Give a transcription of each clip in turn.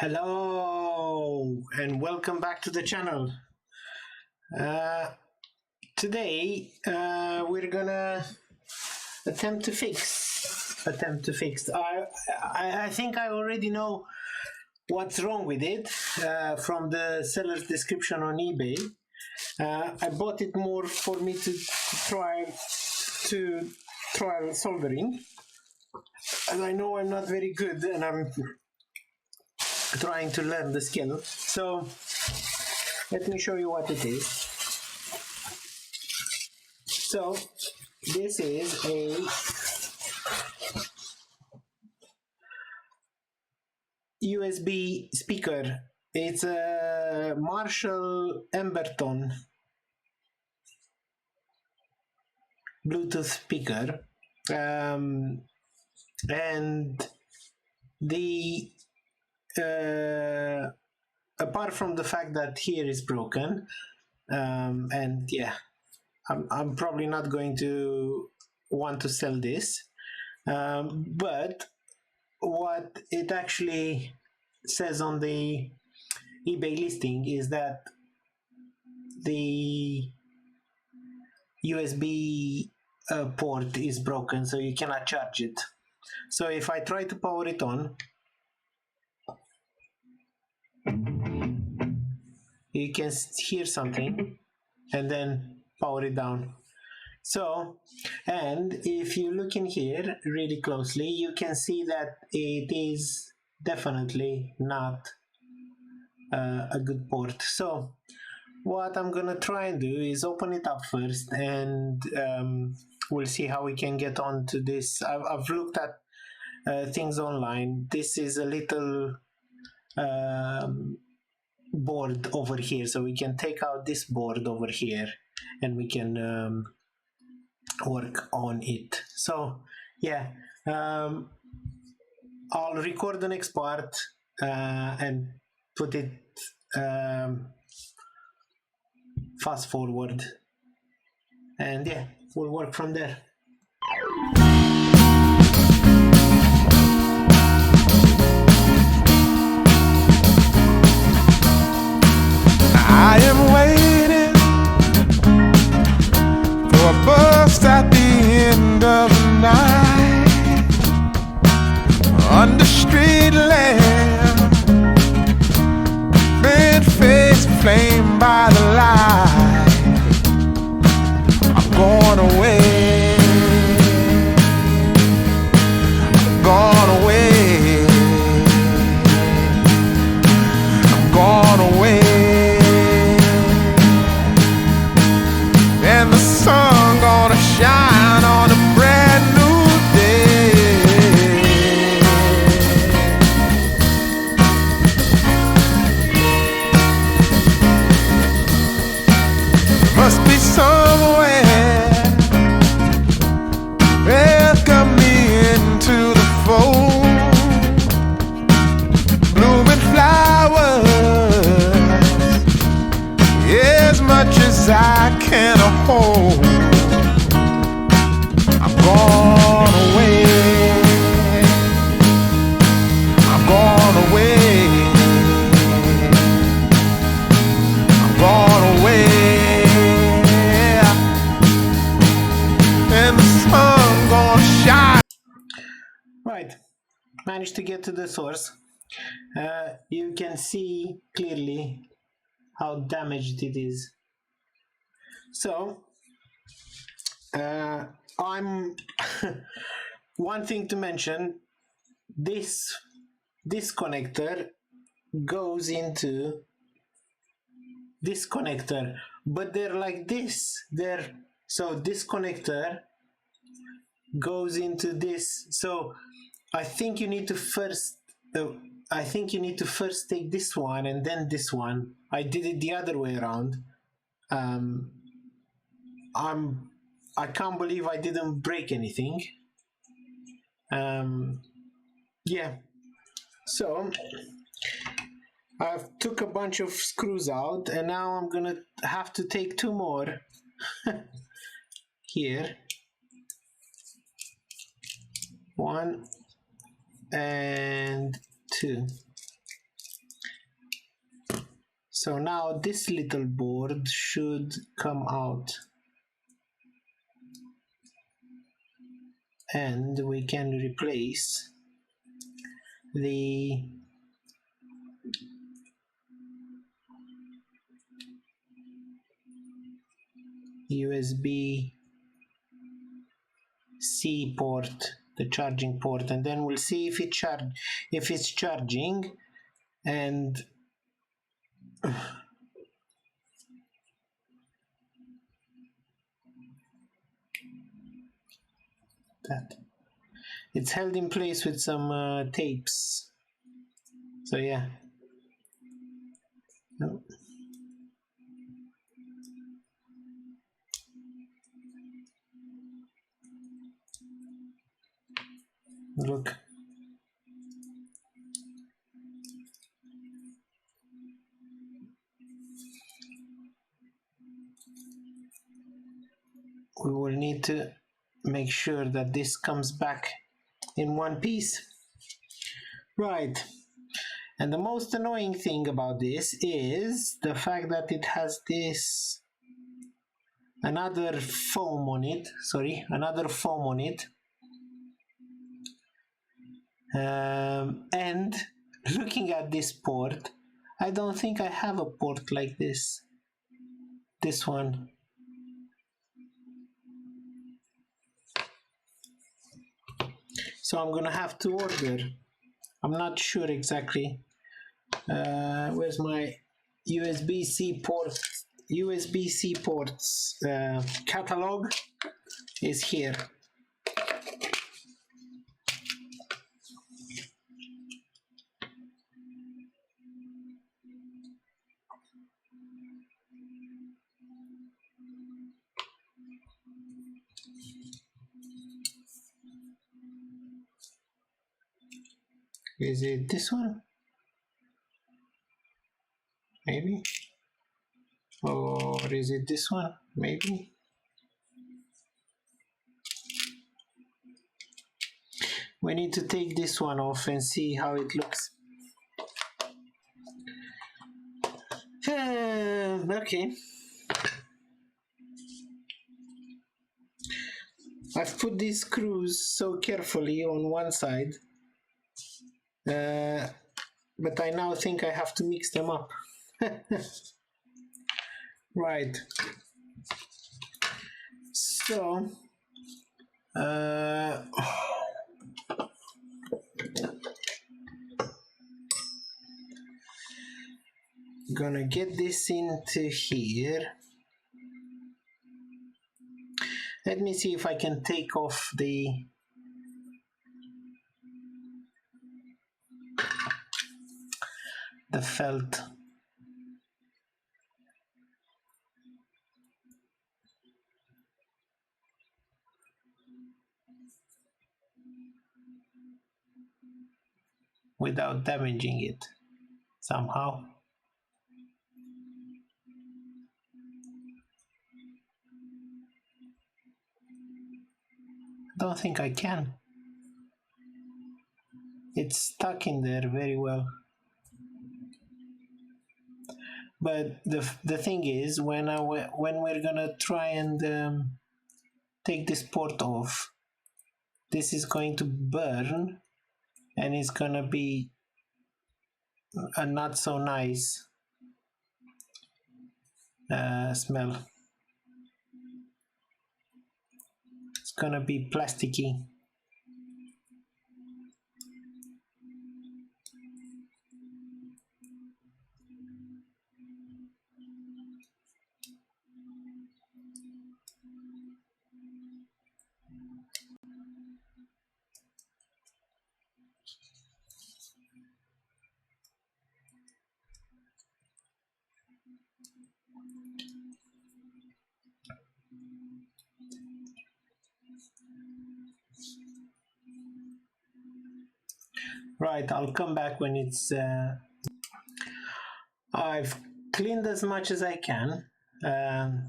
Hello and welcome back to the channel. Today we're gonna attempt to fix. I think I already know what's wrong with it from the seller's description on eBay. I bought it more for me to try soldering, and I know I'm not very good, and I'm trying to learn the skill. So let me show you what it is. So this is a USB speaker. It's a Marshall Emberton Bluetooth speaker, and the apart from the fact that here is broken, and yeah, I'm probably not going to want to sell this, but what it actually says on the eBay listing is that the USB port is broken, so you cannot charge it. So if I try to power it on, you can hear something, and then power it down. So, and if you look in here really closely, you can see that it is definitely not a good port. So what I'm gonna try and do is open it up first, and we'll see how we can get on to this. I've looked at things online. This is a little board over here, so we can take out this board over here and we can work on it. So yeah, I'll record the next part and put it fast forward, and yeah, we'll work from there. I am waiting for a bus at the end of the night, under street lamp, bed face flamed by the light. I'm going away, I'm going away, I'm going away. And the sun gonna shine on a brand new day. Must be somewhere welcome me into the fold. Blooming flowers, as much as I can hold. I'm gone away, I'm gone away, I'm gone away, and the sun gonna shine. Right, managed to get to the source. You can see clearly how damaged it is. So I'm one thing to mention, this connector goes into this connector, but they're like this. So this connector goes into this. So I think you need to first take this one and then this one. I did it the other way around. I can't believe I didn't break anything. Yeah, so I've took a bunch of screws out, and now I'm gonna have to take two more here. One and two. So now this little board should come out, and we can replace the USB-C port, the charging port, and then we'll see if it's charging. And that it's held in place with some tapes. So yeah. No. Look. We will need to make sure that this comes back in one piece. Right. And the most annoying thing about this is the fact that it has this another foam on it. And looking at this port, I don't think I have a port like this. This one. So I'm gonna have to order. I'm not sure exactly. Where's my USB-C port? USB-C ports catalog is here. Is it this one? Maybe. Or is it this one? Maybe. We need to take this one off and see how it looks. Okay. I've put these screws so carefully on one side, but I now think I have to mix them up. Right. So, gonna get this into here. Let me see if I can take off the felt. Without damaging it somehow. I don't think I can. It's stuck in there very well. But the thing is, when we're gonna try and take this port off, this is going to burn, and it's gonna be a not so nice smell. It's gonna be plasticky. Right, I'll come back when it's I've cleaned as much as I can.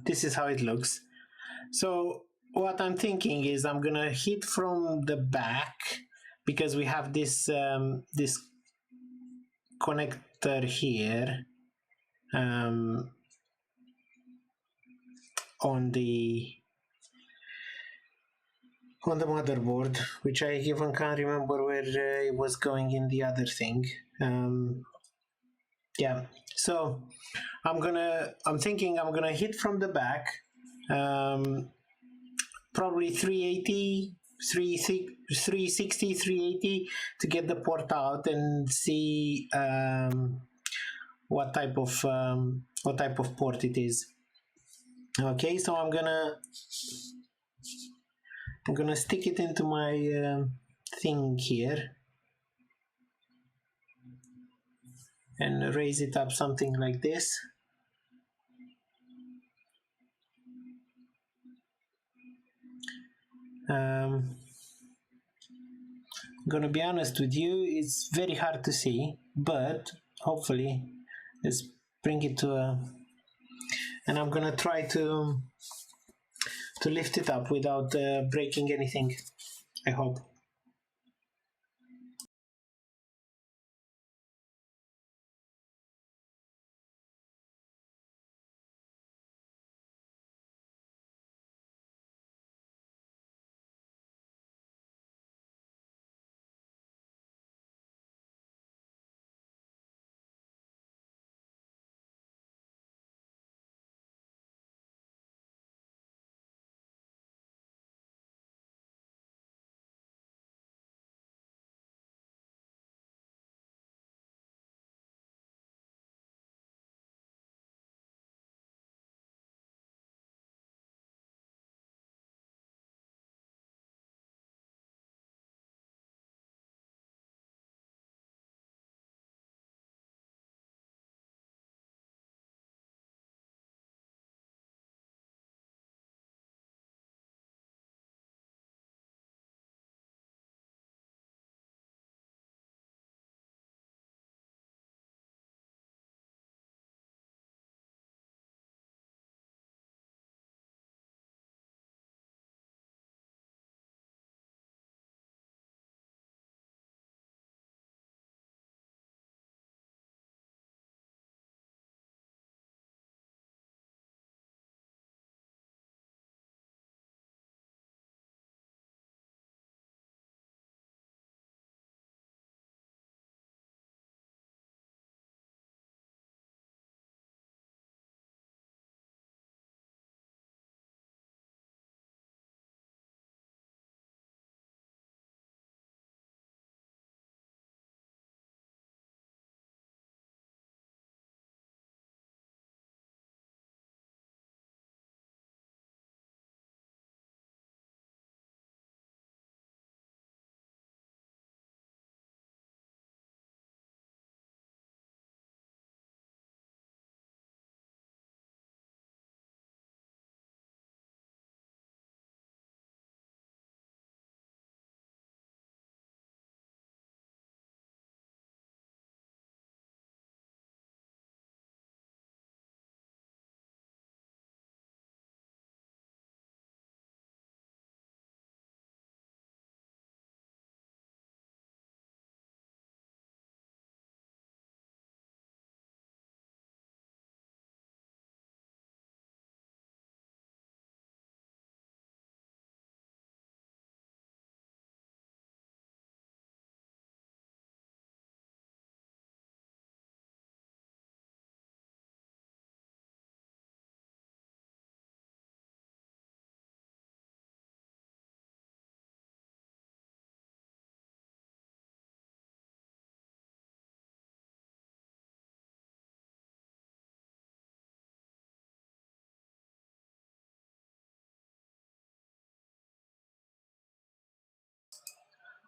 This is how it looks. So what I'm thinking is I'm gonna hit from the back, because we have this this connector here, um, on the motherboard, which I even can't remember where it was going in the other thing. Yeah, so I'm thinking I'm gonna hit from the back, probably 380, 360, 380 to get the port out and see what type of port it is. Okay, so I'm gonna stick it into my thing here and raise it up something like this. I'm gonna be honest with you, it's very hard to see, but hopefully let's bring it to a, and I'm gonna try to lift it up without breaking anything, I hope.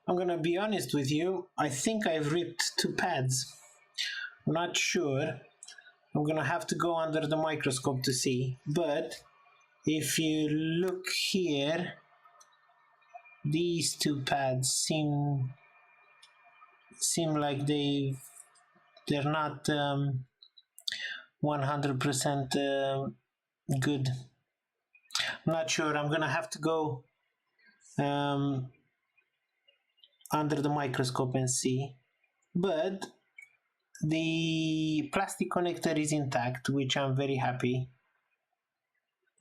I'm gonna be honest with you, I think I've ripped two pads. I'm not sure. I'm gonna have to go under the microscope to see, but if you look here, these two pads seem like they're not 100% good. I'm not sure. I'm gonna have to go under the microscope and see, but the plastic connector is intact, which I'm very happy.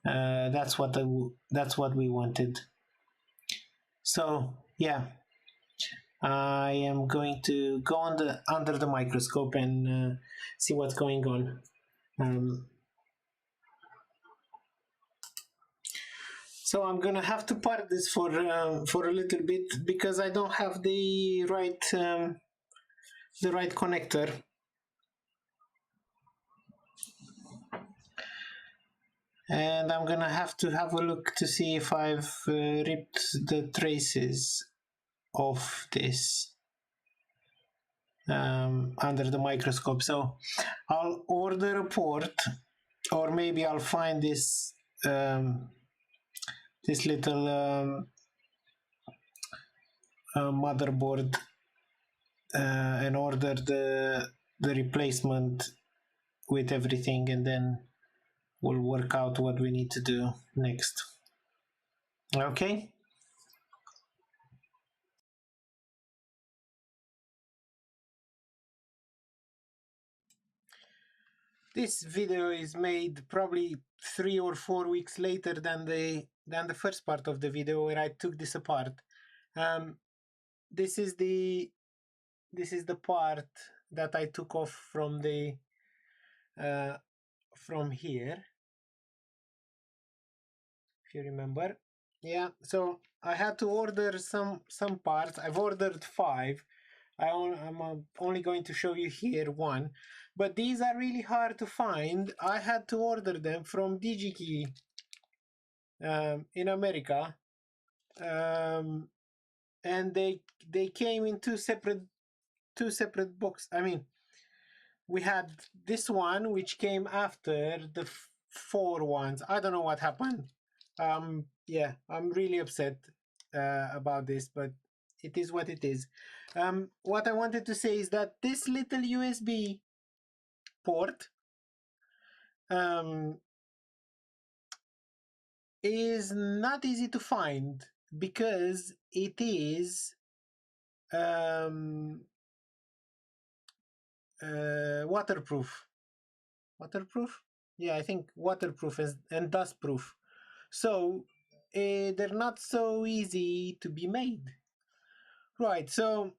That's what we wanted. So yeah, I am going to go under the microscope and see what's going on. So I'm gonna have to part this for a little bit because I don't have the right connector. And I'm gonna have to have a look to see if I've ripped the traces of this under the microscope. So I'll order a port, or maybe I'll find this this little motherboard and order the replacement with everything, and then we'll work out what we need to do next. Okay. This video is made probably 3 or 4 weeks later than the first part of the video where I took this apart. This is the part that I took off from the from here, if you remember. Yeah, so I had to order some parts. I've ordered 5. I'm only going to show you here 1, but these are really hard to find. I had to order them from DigiKey in America, and they came in two separate boxes. I mean, we had this one which came after the 4 ones. I don't know what happened. Yeah, I'm really upset about this, but it is what it is. What I wanted to say is that this little USB port is not easy to find because it is waterproof. Yeah, I think waterproof and dust proof. So they're not so easy to be made. Right, so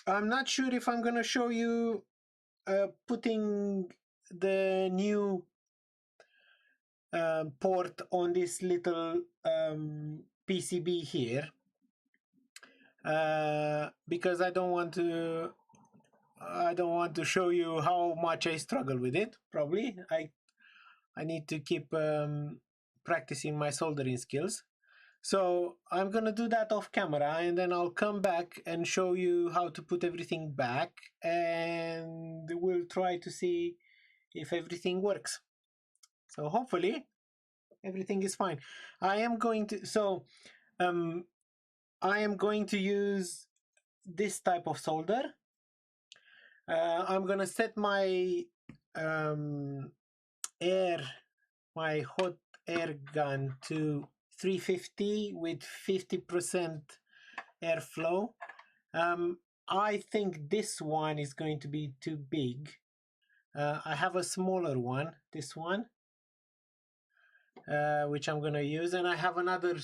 I'm not sure if I'm gonna show you putting the new port on this little PCB here, because I don't want to show you how much I struggle with it. Probably I need to keep practicing my soldering skills. So I'm gonna do that off camera, and then I'll come back and show you how to put everything back, and we'll try to see if everything works. So hopefully everything is fine. I am going to use this type of solder. I'm gonna set my my hot air gun to 350 with 50% airflow. I think this one is going to be too big. I have a smaller one, this one, which I'm gonna use, and I have another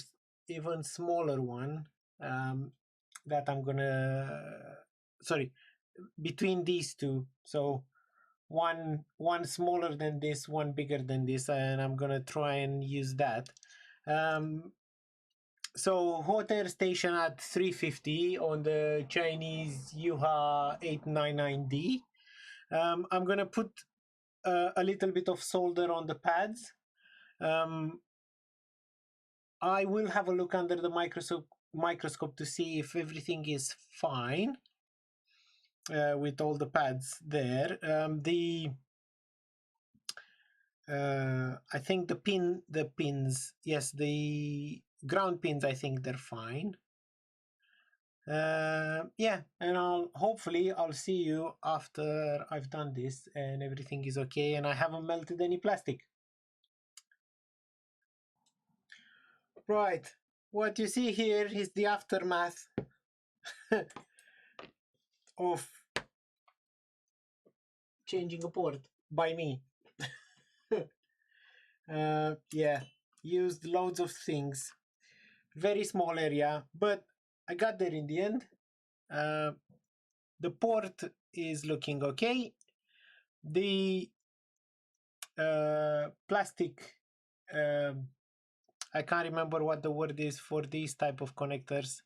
even smaller one that I'm gonna between these two. So one smaller than this, one bigger than this, and I'm gonna try and use that. So hot air station at 350 on the Chinese Yuha 899D. I'm gonna put a little bit of solder on the pads. I will have a look under the microscope to see if everything is fine with all the pads there. I think the pins, yes, the ground pins, I think they're fine. Yeah, and hopefully I'll see you after I've done this and everything is okay and I haven't melted any plastic. Right, what you see here is the aftermath of changing a port by me. Yeah, used loads of things. Very small area, but I got there in the end. The port is looking okay. The plastic, I can't remember what the word is for these type of connectors.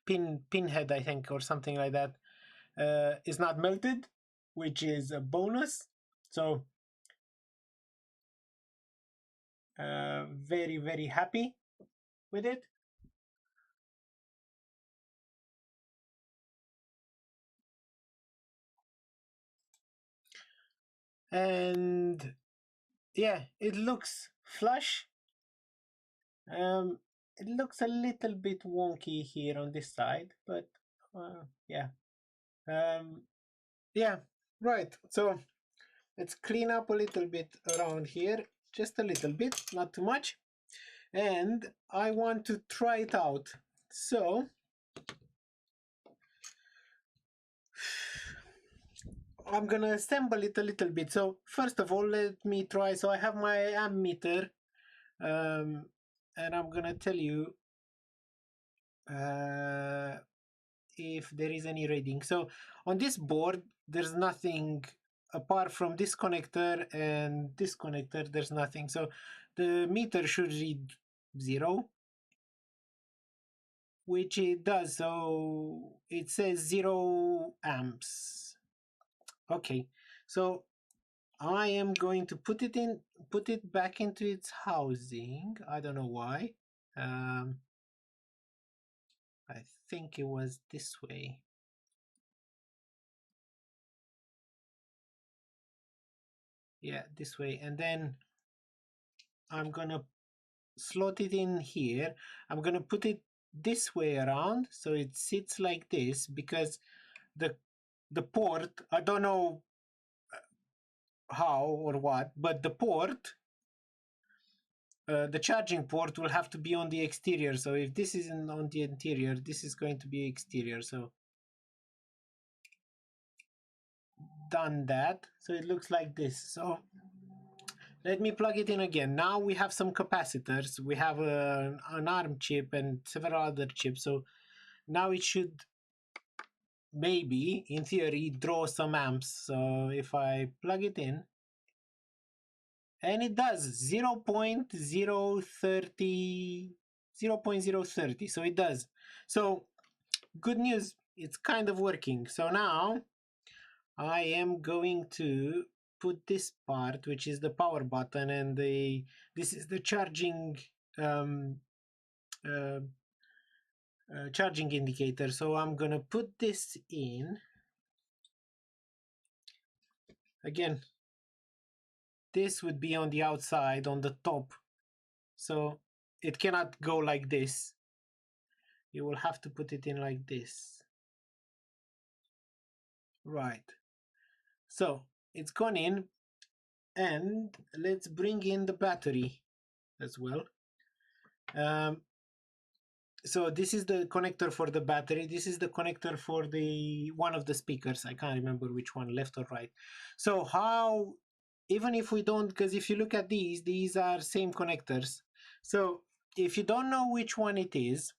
Pinhead, I think, or something like that, is not melted, which is a bonus. So very, very happy with it. And yeah, it looks flush. It looks a little bit wonky here on this side, but yeah. Yeah, right. So let's clean up a little bit around here, just a little bit, not too much. And I want to try it out. So I'm gonna assemble it a little bit. So first of all, let me try. So I have my amp meter, and I'm gonna tell you if there is any reading. So on this board, there's nothing apart from this connector and this connector. There's nothing. So the meter should read 0, which it does. So it says 0 amps. Okay, so I am going to put it back into its housing. I don't know why. I think it was this way. Yeah, this way. And then I'm gonna slot it in here. I'm gonna put it this way around so it sits like this, because the port, I don't know how or what, but the port, the charging port will have to be on the exterior. So if this isn't on the interior, this is going to be exterior. So done that. So it looks like this. So let me plug it in again. Now we have some capacitors. We have an ARM chip and several other chips. So now it should maybe, in theory, draw some amps. So if I plug it in, and it does 0.030, so it does. So good news, it's kind of working. So now I am going to put this part, which is the power button, and this is the charging charging indicator. So I'm gonna put this in again. This would be on the outside, on the top, so it cannot go like this. You will have to put it in like this. Right. So it's gone in, and let's bring in the battery as well. So this is the connector for the battery. This is the connector for the one of the speakers. I can't remember which one, left or right. So how, even if we don't, because if you look at these are same connectors. So if you don't know which one it is,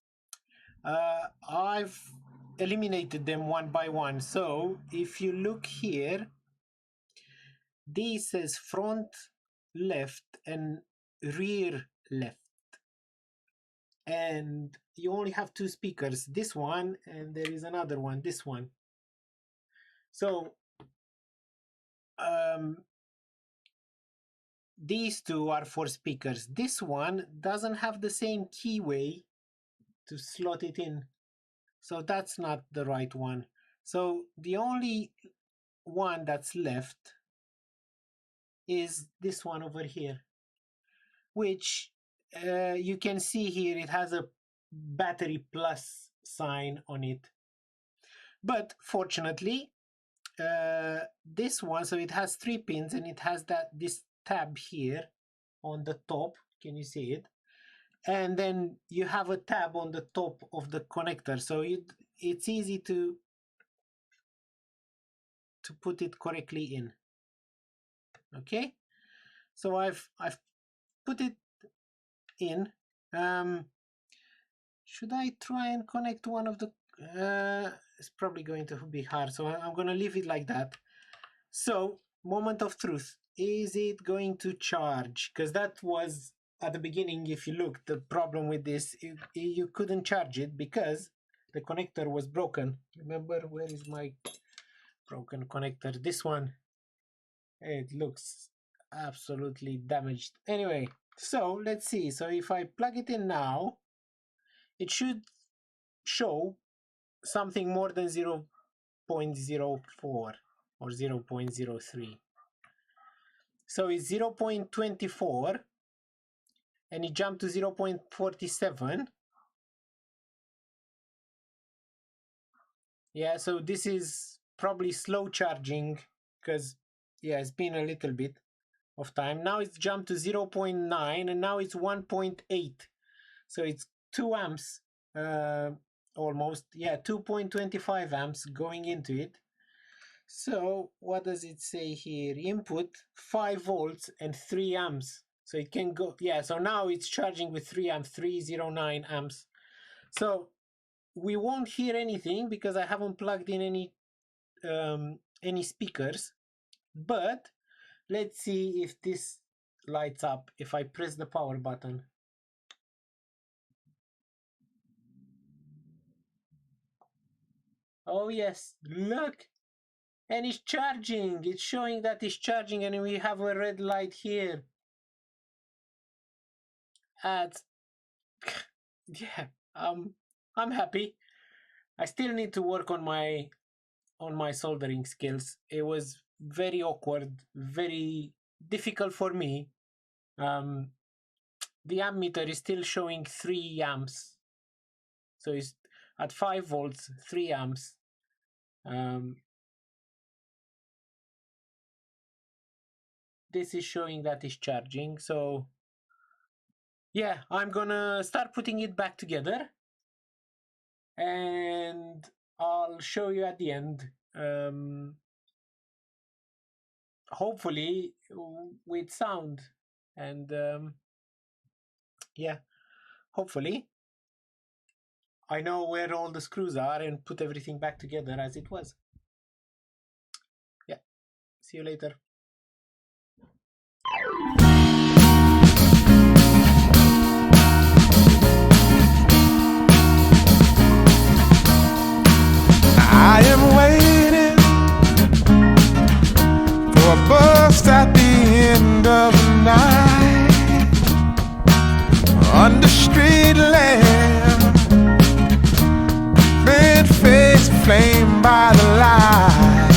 I've eliminated them one by one. So if you look here, this says front left and rear left, and you only have two speakers, this one, and there is another one, this one. So these two are for speakers. This one doesn't have the same keyway to slot it in, so that's not the right one. So the only one that's left is this one over here, which you can see here, it has a battery plus sign on it. But fortunately, this one, so it has 3 pins, and it has this tab here on the top. Can you see it? And then you have a tab on the top of the connector, so it's easy to put it correctly in. Okay, so I've put it in. Should I try and connect one of the it's probably going to be hard, so I'm going to leave it like that. So, moment of truth, is it going to charge? Because that was at the beginning, if you look, the problem with this, you couldn't charge it because the connector was broken. Remember, where is my broken connector? This one. It looks absolutely damaged. Anyway, so let's see. So if I plug it in now, it should show something more than 0.04 or 0.03. So it's 0.24 and it jumped to 0.47. Yeah, so this is probably slow charging because, yeah, it's been a little bit of time. Now it's jumped to 0.9 and now it's 1.8. So it's 2 amps almost. Yeah, 2.25 amps going into it. So what does it say here? Input 5 volts and 3 amps. So it can go, yeah, so now it's charging with 3 amps, 309 amps. So we won't hear anything because I haven't plugged in any speakers. But let's see if this lights up if I press the power button. Oh yes, look! And it's charging. It's showing that it's charging and we have a red light here. And yeah, I'm happy. I still need to work on my soldering skills. It was very awkward, very difficult for me. The ammeter is still showing 3 amps. So it's at 5 volts, 3 amps. This is showing that it's charging. So yeah, I'm gonna start putting it back together and I'll show you at the end. Hopefully with sound and yeah, hopefully I know where all the screws are and put everything back together as it was. Yeah, see you later. I am waiting for a bus at the end of the night, under street lamp, red face flamed by the light.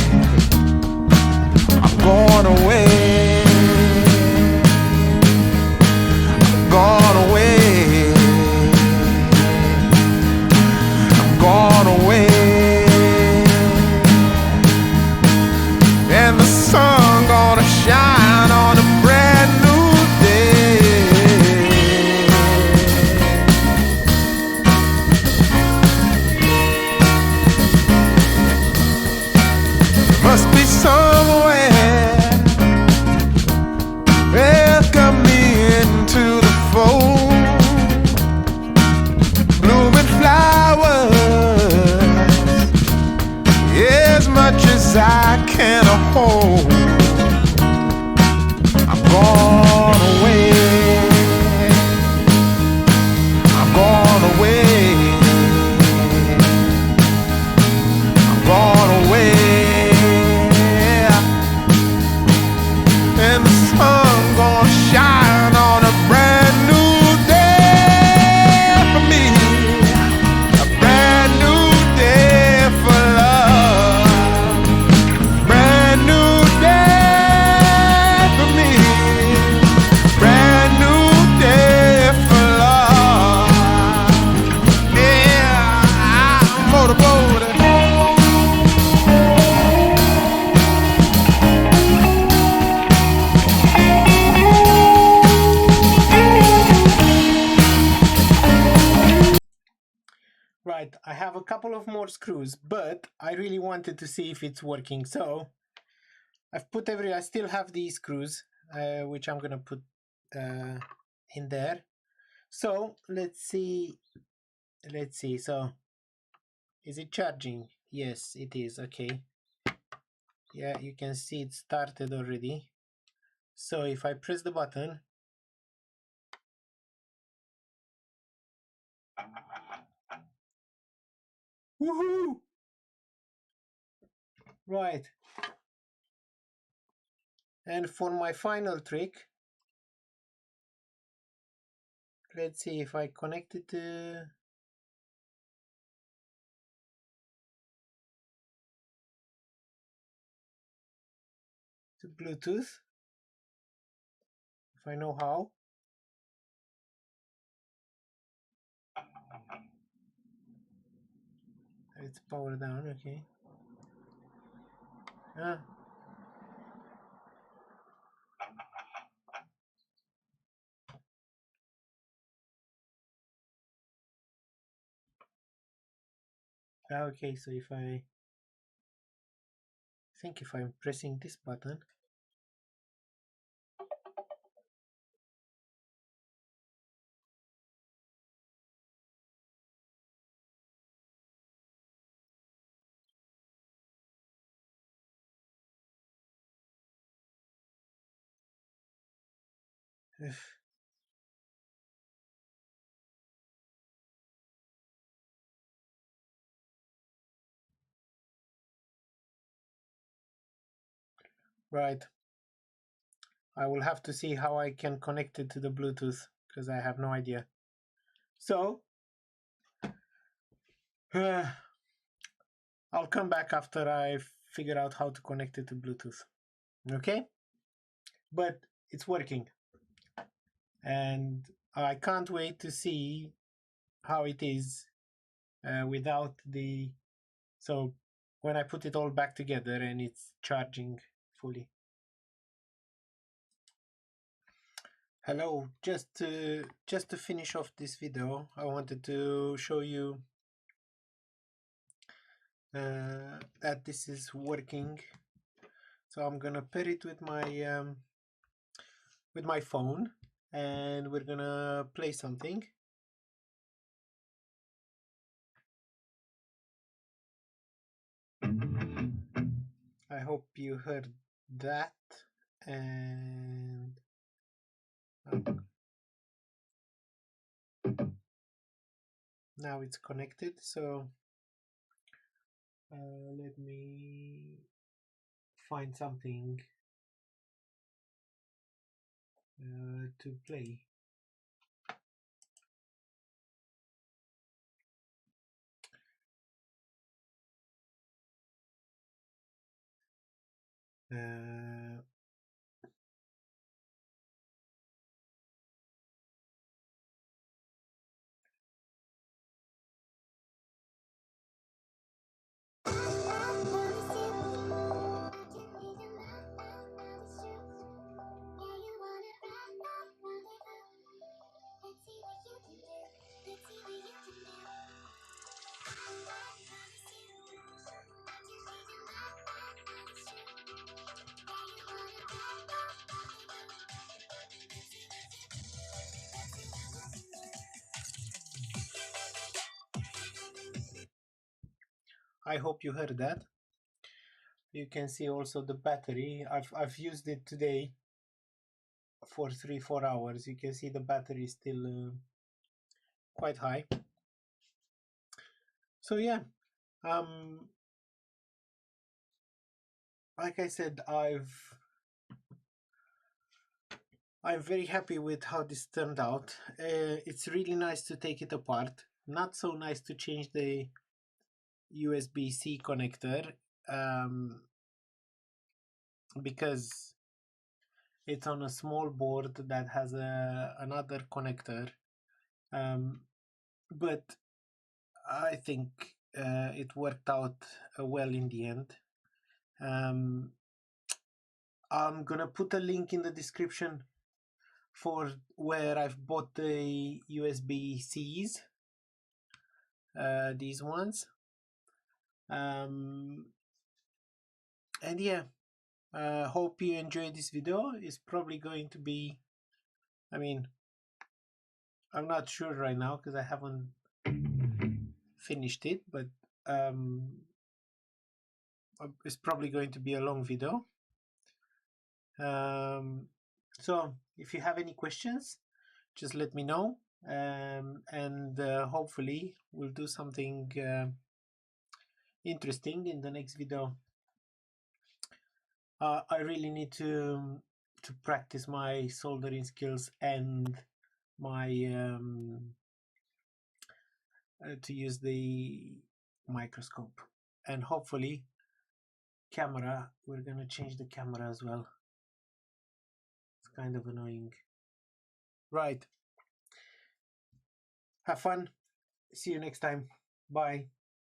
I'm going away, I'm gone away, I'm gone away. And the sun gonna shine on a brand new day. Must be somewhere welcome me into the fold. Blooming flowers, as much as I can hold. I'm gone away, I'm gone away, I'm gone away. And the sun gonna shine on a brand new day for me, a brand new day for love, brand new day for me, brand new day for love. Yeah, I'm motorboating. Right, I have a couple of more screws, but I really wanted to see if it's working. So I've put I still have these screws, which I'm gonna put in there. So let's see. So is it charging? Yes, it is. Okay. Yeah, you can see it started already. So if I press the button, woohoo! Right. And for my final trick, let's see if I connect it to Bluetooth, if I know how. It's powered down, okay. Ah, okay, so if I think if I'm pressing this button, right. I will have to see how I can connect it to the Bluetooth because I have no idea. So I'll come back after I figure out how to connect it to Bluetooth. Okay? But it's working. And I can't wait to see how it is without the. So when I put it all back together and it's charging fully. Hello, just to finish off this video, I wanted to show you that this is working. So I'm gonna pair it with my phone, and we're gonna play something. I hope you heard that, and now it's connected. So let me find something to play. I hope you heard that. You can see also the battery. I've used it today for 3-4 hours. You can see the battery is still quite high. So yeah, like I said, I'm very happy with how this turned out. It's really nice to take it apart. Not so nice to change the USB-C connector because it's on a small board that has another connector. But I think it worked out well in the end. I'm gonna put a link in the description for where I've bought the USB-Cs, these ones. And yeah, Hope you enjoyed this video. It's probably going to be, I mean, I'm not sure right now because I haven't finished it, but it's probably going to be a long video. So if you have any questions, just let me know, and hopefully we'll do something interesting in the next video. I really need to practice my soldering skills and my to use the microscope, and hopefully camera. We're gonna change the camera as well. It's kind of annoying. Right. Have fun. See you next time. Bye.